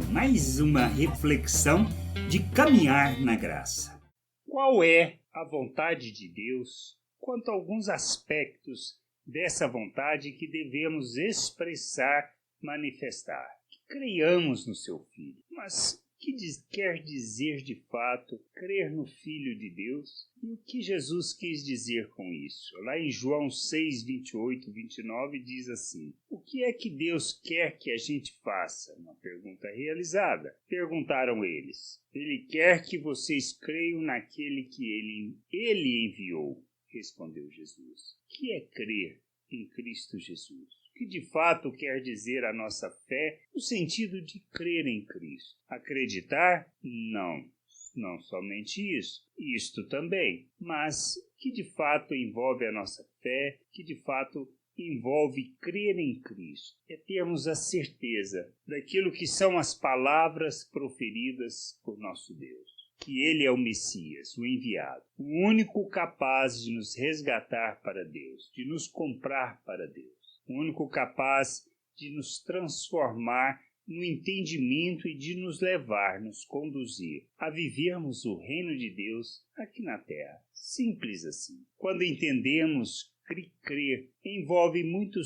mais uma reflexão de caminhar na graça. Qual é a vontade de Deus quanto a alguns aspectos dessa vontade que devemos expressar, manifestar? Que creiamos no seu Filho. Mas o que quer dizer de fato crer no Filho de Deus? E o que Jesus quis dizer com isso? Lá em João 6, 28, 29 diz assim: o que é que Deus quer que a gente faça? Uma pergunta realizada. Perguntaram eles. Ele quer que vocês creiam naquele que ele enviou, respondeu Jesus. O que é crer em Cristo Jesus? O que de fato quer dizer a nossa fé no sentido de crer em Cristo? Acreditar? Não somente isso, isto também, mas que de fato envolve a nossa fé, que de fato envolve crer em Cristo. É termos a certeza daquilo que são as palavras proferidas por nosso Deus. Que Ele é o Messias, o enviado, o único capaz de nos resgatar para Deus, de nos comprar para Deus. O único capaz de nos transformar no entendimento e de nos levar, nos conduzir a vivermos o reino de Deus aqui na terra. Simples assim. Quando entendemos crer, envolve muito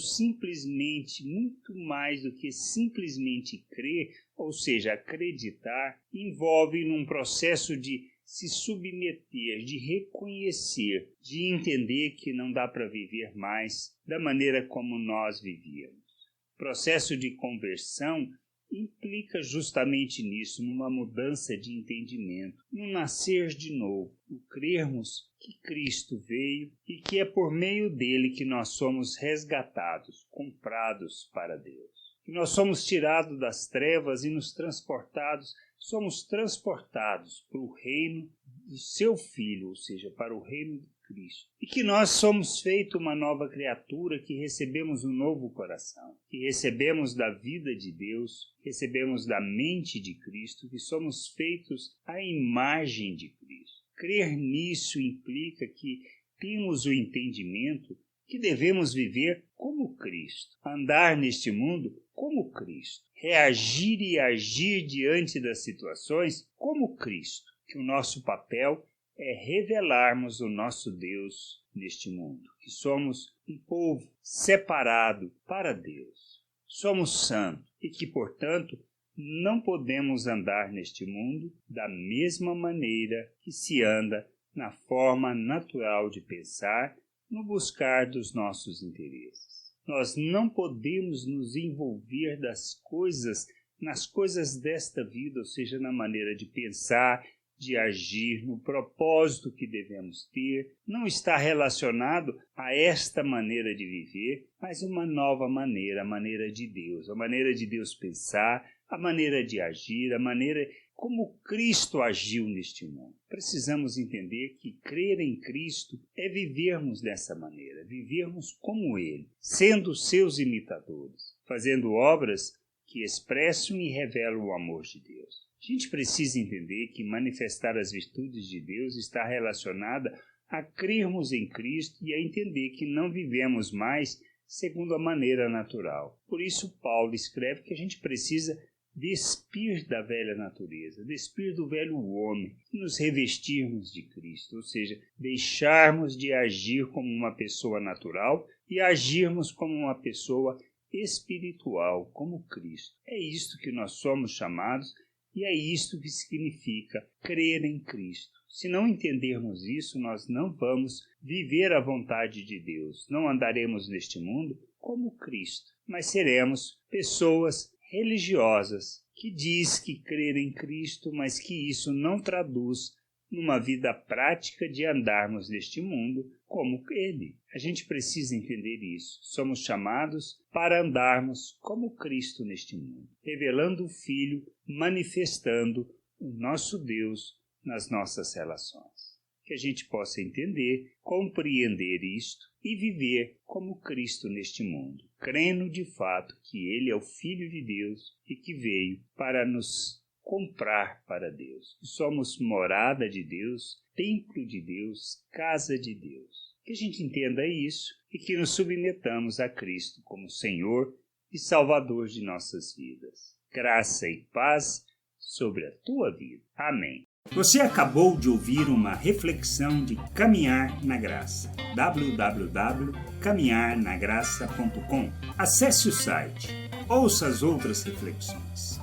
mais do que simplesmente crer, ou seja, acreditar, envolve num processo de se submeter, de reconhecer, de entender que não dá para viver mais da maneira como nós vivíamos. O processo de conversão implica justamente nisso, numa mudança de entendimento, num nascer de novo, no crermos que Cristo veio e que é por meio dele que nós somos resgatados, comprados para Deus. Que nós somos tirados das trevas e somos transportados para o reino do seu Filho, ou seja, para o reino de Cristo. E que nós somos feito uma nova criatura, que recebemos um novo coração, que recebemos da vida de Deus, recebemos da mente de Cristo, que somos feitos à imagem de Cristo. Crer nisso implica que temos o entendimento que devemos viver como Cristo, andar neste mundo como Cristo, reagir e agir diante das situações como Cristo, que o nosso papel é revelarmos o nosso Deus neste mundo, que somos um povo separado para Deus, somos santos e que, portanto, não podemos andar neste mundo da mesma maneira que se anda na forma natural de pensar, no buscar dos nossos interesses. Nós não podemos nos envolver nas coisas desta vida, ou seja, na maneira de pensar, de agir, no propósito que devemos ter. Não está relacionado a esta maneira de viver, mas uma nova maneira, a maneira de Deus, a maneira de Deus pensar, a maneira de agir, a maneira como Cristo agiu neste mundo. Precisamos entender que crer em Cristo é vivermos dessa maneira, vivermos como Ele, sendo seus imitadores, fazendo obras que expressam e revelam o amor de Deus. A gente precisa entender que manifestar as virtudes de Deus está relacionada a crermos em Cristo e a entender que não vivemos mais segundo a maneira natural. Por isso, Paulo escreve que a gente precisa despir da velha natureza, despir do velho homem, nos revestirmos de Cristo, ou seja, deixarmos de agir como uma pessoa natural e agirmos como uma pessoa espiritual, como Cristo. É isto que nós somos chamados e é isto que significa crer em Cristo. Se não entendermos isso, nós não vamos viver a vontade de Deus, não andaremos neste mundo como Cristo, mas seremos pessoas religiosas, que diz que crer em Cristo, mas que isso não traduz numa vida prática de andarmos neste mundo como Ele. A gente precisa entender isso. Somos chamados para andarmos como Cristo neste mundo, revelando o Filho, manifestando o nosso Deus nas nossas relações. Que a gente possa entender, compreender isto e viver como Cristo neste mundo, crendo de fato que Ele é o Filho de Deus e que veio para nos comprar para Deus. Somos morada de Deus, templo de Deus, casa de Deus. Que a gente entenda isso e que nos submetamos a Cristo como Senhor e Salvador de nossas vidas. Graça e paz sobre a tua vida. Amém. Você acabou de ouvir uma reflexão de Caminhar na Graça. www.caminharnagraça.com. Acesse o site. Ouça as outras reflexões.